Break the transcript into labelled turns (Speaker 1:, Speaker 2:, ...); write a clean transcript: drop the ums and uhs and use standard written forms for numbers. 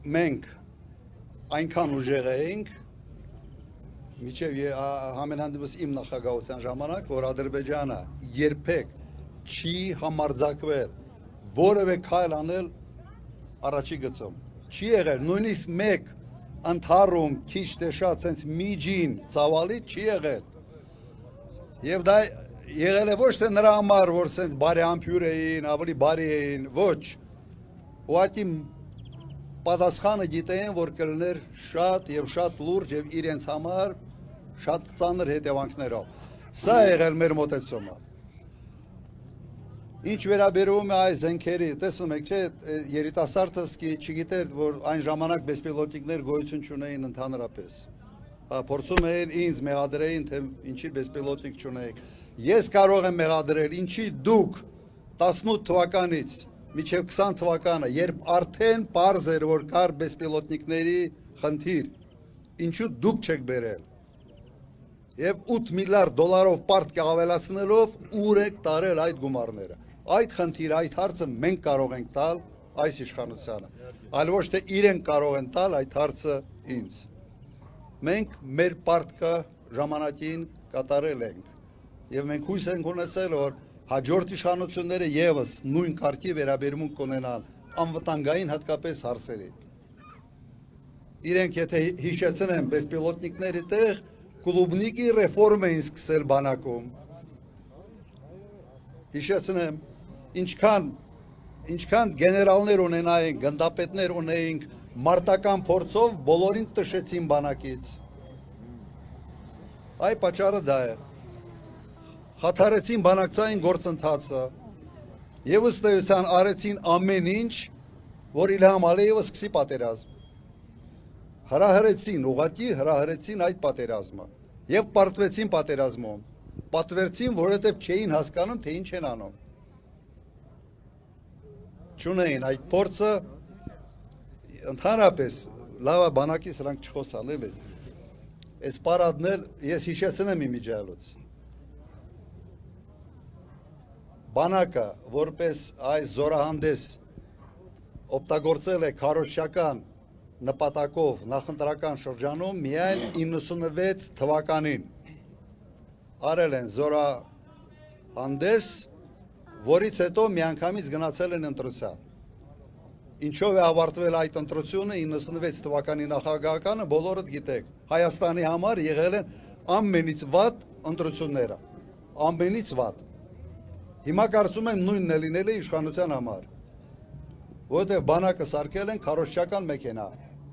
Speaker 1: մենք այնքան ուժեղ էինք, միջև համենայնդեպս իմ նախագահության ժամանակ, որ Ադրբեջանը երբեք չի համարձակվել որևէ քայլ անել առաջի գծում։ Չի եղել, նույնիսկ մեկ ընդհարում քիչ թե շատ sense միջին ծավալից չի եղել։ Եվ դա եղել է ոչ թե նրա համար, որ sense բարեհամբույր էին, ավելի բարի էին, ոչ։ Ուղղակի պատասխանը գիտեին, որ կլներ շատ եւ շատ լուրջ եւ իրենց համար շատ ծանր հետևանքներով։ Սա է եղել մեր մոտեցումը։ Ինչ վերաբերում է այս զենքերի, տեսնում եք, չէ, երիտասարդը չգիտեր, որ այն ժամանակ բեսպիլոտիկներ գոյություն չունեին ընդհանրապես։ Փորձում էին ինձ մեղադրեին, թե ինչի բեսպիլոտիկ չունեիք։ Ես կարող եմ մեղադրել, ինչի դուք 18 թվականից մինչև 20 թվականը, երբ արդեն պարզ էր, որ կար բեսպիլոտիկների խնդիր, ինչու դուք չեք բերել։ Եվ 8 միլիարդ դոլարով պարտք ավելացնելով ուր եք տարել այդ գումարները։ Այդ խնդիրը, այդ հարցը մենք կարող ենք տալ այս իշխանությանը, այլ ոչ թե իրենք կարող են տալ այդ հարցը ինձ։ Մենք մեր պարտքը ժամանակին կատարել ենք եւ մենք հույս ենք ունեցել, որ հաջորդ իշխանությունները եւս նույն կարգի վերաբերմունք կունենան անվտանգային հատկապես հարցերի։ Իրենք եթե հիշեցնեն բեսպիլոտիկների տեղ կլուբնիկի ռեֆորմ էին սկսել բանակում։ Հիշեցնեմ, ինչքան գեներալներ ունենայինք, գնդապետներ ունեինք, մարտական փորձով բոլորին տշեցին բանակից։ Այ պատճառը դա է։ Խաթարեցին բանակցային գործընթացը եւ ըստ էության արեցին ամեն ինչ, որ Իլհամ Ալիևը սկսի պատերազմ։ Հրահրեցին, ուղղակի հրահրեցին այդ պատերազմը եւ պարտվեցին պատերազմում։ Պատվերցին, որովհետեւ չէին հասկանում, թե ինչ են անում։ Չունեին այդ փորձը ընդհանրապես լավա բանակի սրանք չխոսան էլի։ Այս պարադն էլ ես հիշեցնեմ իմիջիայլոց։ Բանակը որպես այս զորահանդես օգտագործել է քարոզչական նպատակով նախընտրական շրջանում միայն 96 թվականին արել են զորահանդես, որից հետո միանգամից գնացել են ընտրության։ Ինչով է ավարտվել այդ ընտրությունը 96 թվականի նախագահականը, բոլորդ գիտեք, Հայաստանի համար եղել են ամենից վատ ընտրությունները, ամենից վատ։ Հիմա կարծում եմ նույնն է լինել է իշխանության համար, որովհետև բանակը սարքել են քարոզչական մեքենա։